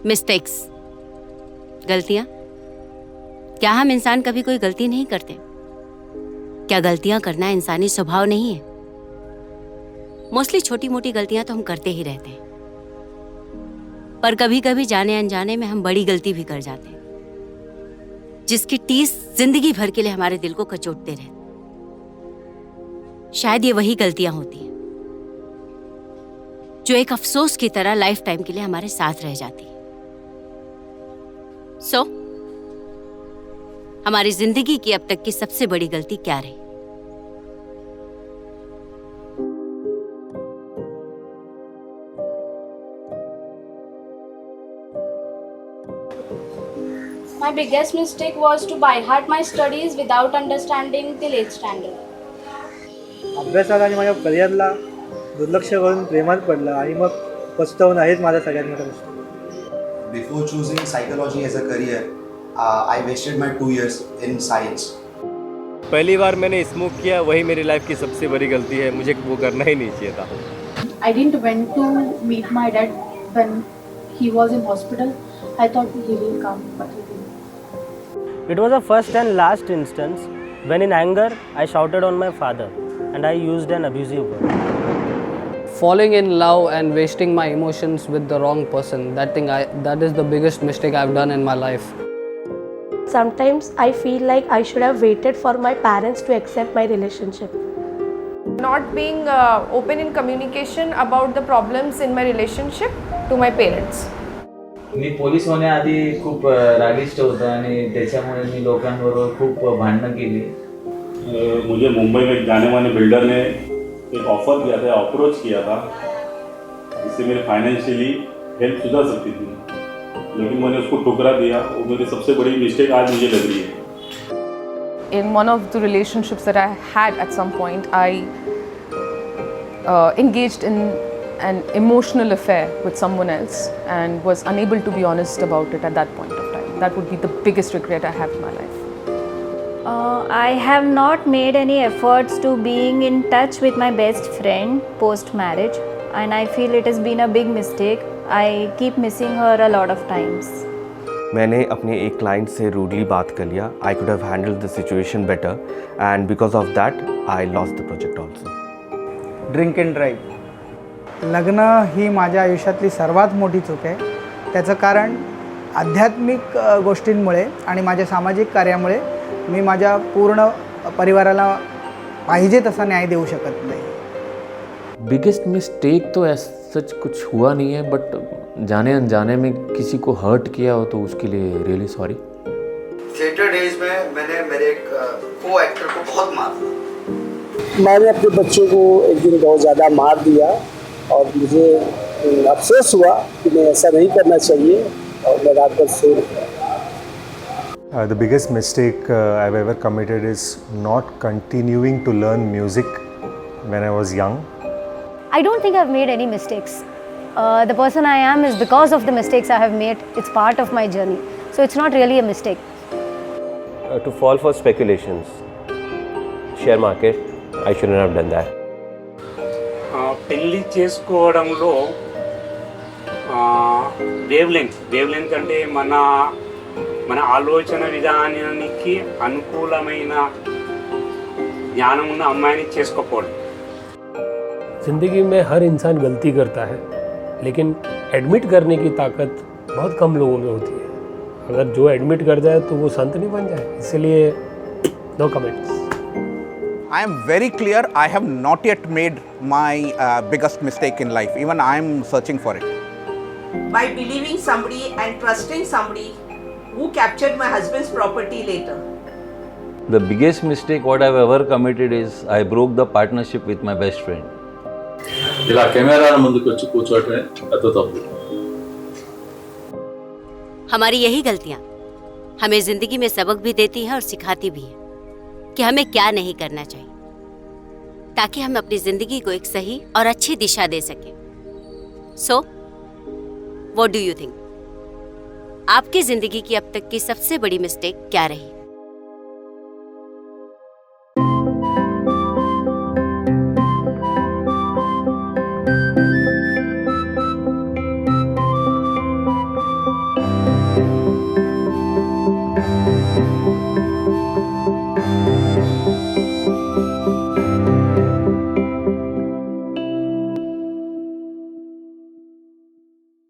Mistakes, गलतियां। क्या हम इंसान कभी कोई गलती नहीं करते? क्या गलतियां करना इंसानी स्वभाव नहीं है? मोस्टली छोटी मोटी गलतियां तो हम करते ही रहते हैं, पर कभी कभी जाने अनजाने में हम बड़ी गलती भी कर जाते हैं, जिसकी टीस जिंदगी भर के लिए हमारे दिल को कचोटते रहते। शायद ये वही गलतियां होती हैं जो एक अफसोस की तरह लाइफ टाइम के लिए हमारे साथ रह जाती है। सो हमारी जिंदगी की अब तक की सबसे बड़ी गलती क्या रही? My biggest mistake was to by heart my studies without understanding the 8th standard. अभ्यासाला आणि माझ्या करिअरला दुर्लक्ष करून प्रेमात पडलं आणि मग पछतावून आहेच माझा सगळ्यात मोठा प्रश्न. Before choosing psychology as a career, I wasted my 2 years in science. पहली बार मैंने स्मोक किया, वही मेरी लाइफ की सबसे बड़ी गलती है. मुझे वो करना ही नहीं चाहिए था. I didn't went to meet my dad when he was in hospital. I thought he will come, but he didn't. It was the first and last instance when in anger I shouted on my father and I used an abusive word. Falling in love and wasting my emotions with the wrong person, that is the biggest mistake I've done in my life. Sometimes I feel like I should have waited for my parents to accept my relationship. Not being open in communication about the problems in my relationship to my parents. Me police होण्याआधी खूप रागिष्ट होतो आणि त्याच्यामुळे मी लोकांबरोबर खूप भांडणं केली. मुझे मुंबई में एक जाने माने बिल्डर ने एक ऑफ़र किया था, अप्रोच किया था, जिससे मेरी फाइनेंशियली हेल्प सुधर सकती थी, लेकिन मैंने उसको ठुकरा दिया. वो मेरी सबसे बड़ी मिस्टेक आज मुझे लग रही है. In one of the relationships that I had at some point, I engaged in an emotional affair with someone else and was unable to be honest about it at that point of time. That would be the biggest regret I have in my life. I have not made any efforts to being in touch with my best friend post marriage, and I feel it has been a big mistake. I keep missing her a lot of times. मैंने अपने एक client से rudely बात कर लिया. I could have handled the situation better, and because of that, I lost the project also. Drink and drive. लग्न ही माझ्या आयुष्यातली सर्वात मोठी चूक आहे. त्याचं कारण आध्यात्मिक गोष्टींमुळे आणि माझ्या सामाजिक कार्यामुळे मी माझ्या पूर्ण परिवाराला पाहिजे तसा न्याय देऊ शकत नाही. बिगेस्ट मिस्टेक तो सच कुछ हुआ नहीं है, बट जाने अनजाने में किसी को हर्ट किया हो तो उसके लिए रियली सॉरी. थिएटर डेज में मैंने मेरे एक को एक्टर को बहुत मारा. मैंने अपने बच्चे को एक दिन बहुत ज़्यादा मार दिया और मुझे अफसोस हुआ कि मैं ऐसा नहीं करना चाहिए और मैं रात भर सो रहा. The biggest mistake I've ever committed is not continuing to learn music when I was young. I don't think I've made any mistakes. The person I am is because of the mistakes I have made. It's part of my journey. So it's not really a mistake. To fall for speculations, share market, I shouldn't have done that. పెళ్లి చేసుకోవడంలో wavelength అంటే మన ఆలోచన విధానానికి అనుకూలమైన జ్ఞానం ఉన్న అమ్మాయిని చేసుకోకూడదు. ज़िंदगी में हर इंसान गलती करता है, लेकिन एडमिट करने की ताकत बहुत कम लोगों में होती है. अगर जो एडमिट कर जाए तो वो संत नहीं बन जाए. इसलिए no comments. I am very clear, I have not yet made my biggest mistake in life. Even I am searching for it. By believing somebody and trusting somebody who captured my husband's property later. The biggest mistake what I've ever committed is I broke the partnership with my best friend. ఇలా camera ముందుకు వచ్చి కూర్చోవటమే పెద్ద తప్పు. हमारी यही गलतियां हमें जिंदगी में सबक भी देती हैं और सिखाती भी हैं कि हमें क्या नहीं करना चाहिए, ताकि हम अपनी जिंदगी को एक सही और अच्छी दिशा दे सकें. So what do you think? आपकी जिंदगी की अब तक की सबसे बड़ी मिस्टेक क्या रही?